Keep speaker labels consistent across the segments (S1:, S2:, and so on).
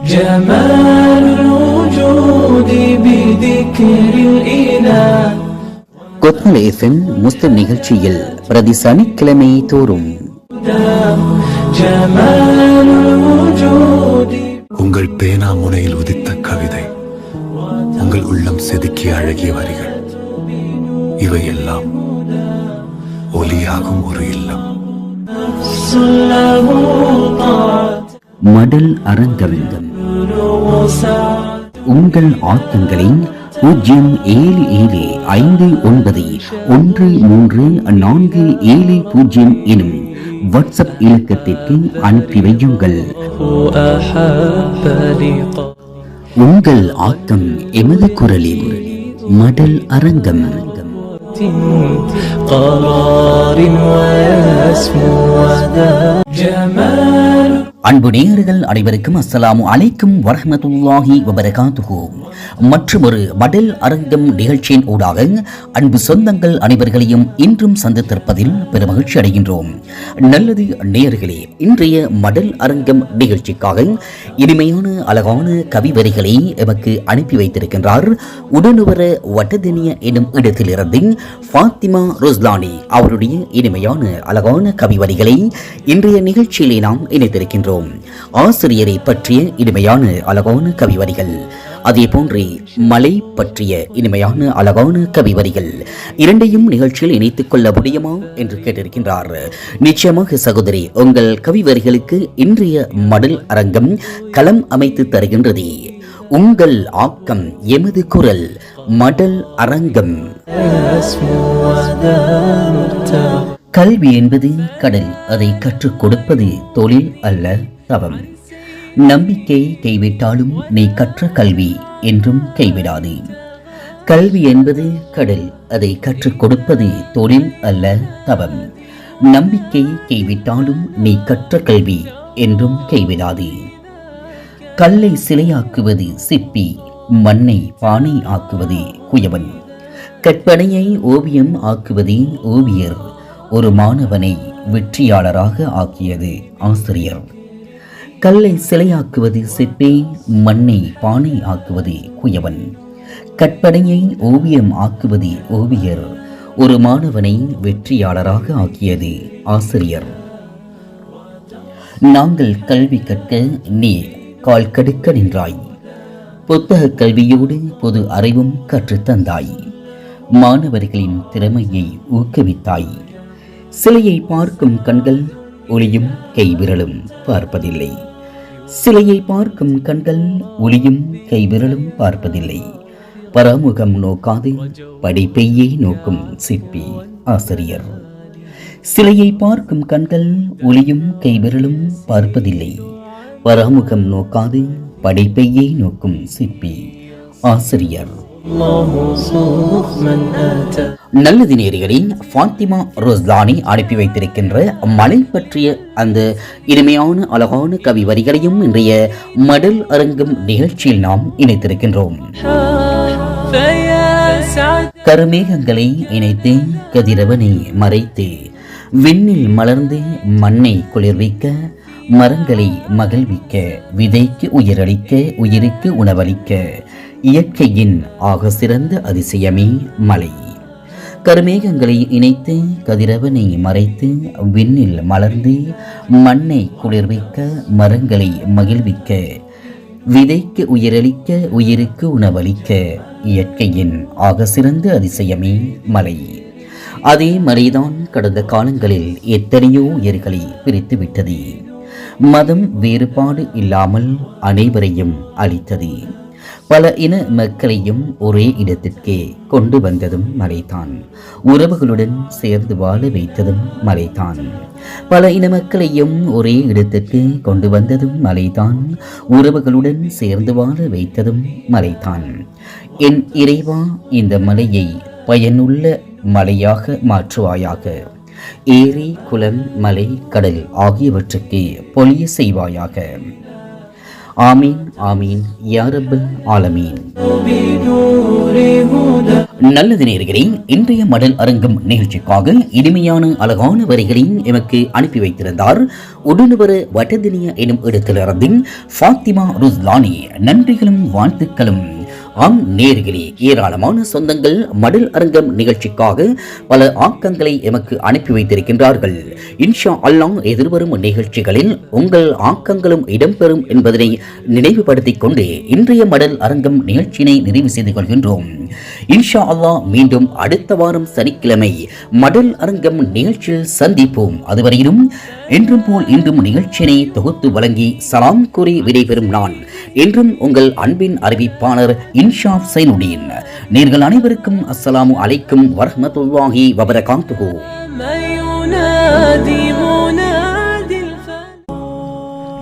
S1: جمال الوجود بذكر الإله.
S2: Kotmale FM முஸ்லிம் நிகழ்ச்சியில் பிரதி சனிக்கிழமை தோறும்
S3: உங்கள் பேனா முனையில் உதித்த கவிதை, உங்கள் உள்ளம் செதுக்கிய அழகிய வரிகள், இவையெல்லாம் ஒலியாகும் ஒரு இல்லம்.
S2: மடல் அரங்கம். உங்கள் ஆக்கங்களை 0775913470 எனும் வாட்ஸ்அப் இலக்கத்திற்கு அனுப்பி வையுங்கள். உங்கள் ஆக்கம் எமது குரலில். மடல் அரங்கம். அன்பு நேயர்கள் அனைவருக்கும் அஸ்ஸலாமு அலைக்கும் வரஹ்மத்துல்லாஹி வபரகாத்துஹு. மற்றொரு மடல் அரங்கம் நிகழ்ச்சியின் ஊடாக அன்பு சொந்தங்கள் அனைவர்களையும் இன்றும் சந்தித்திருப்பதில் பெருமகிழ்ச்சி அடைகின்றோம். நல்லது நேயர்களே, இன்றைய மடல் அரங்கம் நிகழ்ச்சிக்காக இனிமையான அழகான கவிவரிகளை எமக்கு அனுப்பி வைத்திருக்கின்றார் உடனுவர வட்டதெனிய எனும் இடத்திலிருந்து ஃபாத்திமா ரோஸ்லானி. அவருடைய இனிமையான அழகான கவிவரிகளை இன்றைய நிகழ்ச்சியிலே நாம் இணைத்திருக்கின்றோம். ஆசிரியரை பற்றிய இனிமையான அழகான கவிவரிகள், அதே போன்றே மலை பற்றிய இனிமையான அழகான கவிவரிகள் இரண்டையும் நிகழ்ச்சியில் இணைத்துக் கொள்ள முடியுமா என்று கேட்டிருக்கின்றார். நிச்சயமாக சகோதரி, உங்கள் கவிவரிகளுக்கு இன்றைய மடல் அரங்கம் களம் அமைத்து தருகின்றது. உங்கள் ஆக்கம் எமது குரல். மடல் அரங்கம். கல்வி என்பது கடல், அதை கற்றுக் கொடுப்பது தொழில் அல்ல, தவம். நம்பிக்கை கைவிட்டாலும் நீ கற்ற கல்வி என்றும் கைவிடாது. கல்வி என்பது கடல், அதை கற்றுக் கொடுப்பது தொழில் அல்ல, தவம். நம்பிக்கை கைவிட்டாலும் நீ கற்ற கல்வி என்றும் கைவிடாது. கல்லை சிலையாக்குவது சிற்பி, மண்ணை பானை ஆக்குவது குயவன், கற்பனையை ஓவியம் ஆக்குவது ஓவியர், ஒரு மாணவனை வெற்றியாளராக ஆக்கியது ஆசிரியர். கல்லை சிலையாக்குவது சிற்பி, மண்ணை பானை ஆக்குவது குயவன், கற்பனையை ஓவியம் ஆக்குவது ஓவியர், ஒரு மாணவனை வெற்றியாளராக ஆக்கியது ஆசிரியர். நாங்கள் கல்வி கற்க நீ கால் கடுக்க நின்றாய், புத்தக கல்வியோடு பொது அறிவும் கற்றுத்தந்தாய், மாணவர்களின் திறமையை ஊக்குவித்தாய். சிலையை பார்க்கும் கண்கள் ஒளியும் கைவிரலும் பார்ப்பதில்லை, சிலையை பார்க்கும் கண்கள் ஒளியும் கைவிரலும் பார்ப்பதில்லை, பராமுகம் நோக்காது படிப்பையே நோக்கும் சிற்பி ஆசிரியர். சிலையை பார்க்கும் கண்கள் ஒளியும் கைவிரலும் பார்ப்பதில்லை, பராமுகம் நோக்காது படிப்பையே நோக்கும் சிற்பி ஆசிரியர். நல்லது நேயர்களே, ஃபாத்திமா ரோஸ்லானி அனுப்பி வைத்திருக்கின்ற மலை பற்றிய அந்த இனிமையான அழகான கவி வரிகளையும் இன்றைய மடல் அரங்கம் நிகழ்ச்சியில் நாம் இணைத்திருக்கின்றோம். கருமேகங்களை இணைத்து கதிரவனை மறைத்து விண்ணில் மலர்ந்து மண்ணை குளிர்விக்க, மரங்களை மகிழ்விக்க, விதைக்கு உயிரளிக்க, உயிருக்கு உணவளிக்க, இயற்கையின் ஆக சிறந்த அதிசயமே மலை. கருமேகங்களை இணைத்து கதிரவனை மறைத்து விண்ணில் மலர்ந்து மண்ணை குளிர்விக்க, மரங்களை மகிழ்விக்க, விதைக்கு உயிரளிக்க, உயிருக்கு உணவளிக்க, இயற்கையின் ஆக சிறந்த அதிசயமே மலை. அதே மலைதான் கடந்த காலங்களில் எத்தனையோ உயிர்களை பிரித்துவிட்டது. மதம் வேறுபாடு இல்லாமல் அனைவரையும் அளித்தது. பல இன மக்களையும் ஒரே இடத்திற்கே கொண்டு வந்ததும் மலைதான். உறவுகளுடன் சேர்ந்து வாழ வைத்ததும் மலைதான். பல இன மக்களையும் ஒரே இடத்திற்கு கொண்டு வந்ததும் மலைதான். உறவுகளுடன் சேர்ந்து வாழ வைத்ததும் மலைதான். என் இறைவா, இந்த மலையை பயனுள்ள மலையாக மாற்றுவாயாக. ஏரி, குளம், மலை, கடல் ஆகியவற்றுக்கு பொழிய செய்வாயாக. ஆமீன் ஆமீன் யா ரப்பல் ஆலமீன். நல்லது நேயர்களே, இன்றைய மடல் அரங்கம் நிகழ்ச்சிக்காக இனிமையான அழகான வரிகளையும் எமக்கு அனுப்பி வைத்திருந்தார் உடனுவர வட்டதினிய எனும் இடத்திலிருந்து ஃபாத்திமா ருஸ்லானி. நன்றிகளும் வாழ்த்துக்களும். ஆம் நேயர்களே, ஏராளமான சொந்தங்கள் மடல் அரங்கம் நிகழ்ச்சிக்காக பல ஆக்கங்களை எமக்கு அனுப்பி வைத்திருக்கின்றார்கள். இன்ஷா அல்லாஹ் எதிர்வரும் நிகழ்ச்சிகளில் உங்கள் ஆக்கங்களும் இடம்பெறும் என்பதனை நினைவுபடுத்திக் கொண்டு இன்றைய மடல் அரங்கம் நிகழ்ச்சியினை நிறைவு செய்து கொள்கின்றோம். இன்ஷா அல்லாஹ் மீண்டும் அடுத்த வாரம் சனிக்கிழமை மடல் அரங்கம் நிகழ்ச்சியில் சந்திப்போம். அதுவரையிலும் என்றும் போல் இன்றும் நிகழ்ச்சியினை தொகுத்து வழங்கி சலாம் கூறி விடைபெறும் நான் என்றும் உங்கள் அன்பின் அறிவிப்பாளர் இன்ஷாப் சைனுடீன். நீங்கள் அனைவருக்கும் அஸ்ஸலாமு அலைக்கும் வரஹ்மத்துல்லாஹி வபரகாத்துஹு.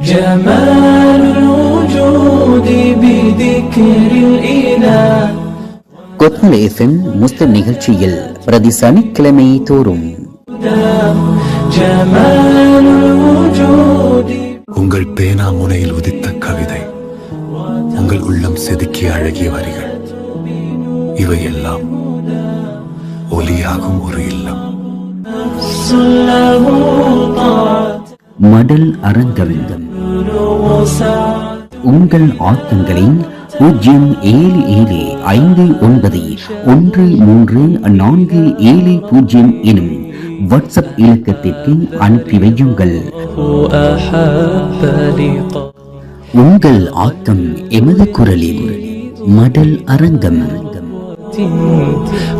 S1: جمال الوجود بذكر الإله.
S2: கொத்மலை FM முஸ்லிம் நிகழ்ச்சியில் பிரதி சனிக்கிழமை தோறும்
S1: جمال الوجود.
S3: உங்கள் பேனா முனையில் உதித்த கவிதை, உங்கள் உள்ளம் செதுக்கிய அழகிய வரிகள், இவையெல்லாம் ஒலியாகும் ஒரு இல்லம்.
S1: له طاعة
S2: மடல் அரங்கம்.
S1: وسعة.
S2: உங்கள் ஆக்கங்களை 0775131470 எனும் வாட்ஸ்அப் இலக்கத்திற்கு அனுப்பி வையுங்கள்.
S1: أحب لقاء
S2: உங்கள் ஆக்கம் எமது குரலில். மடல் அரங்கம்.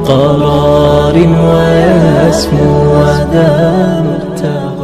S1: قرار ويسمو وذا مرتاح.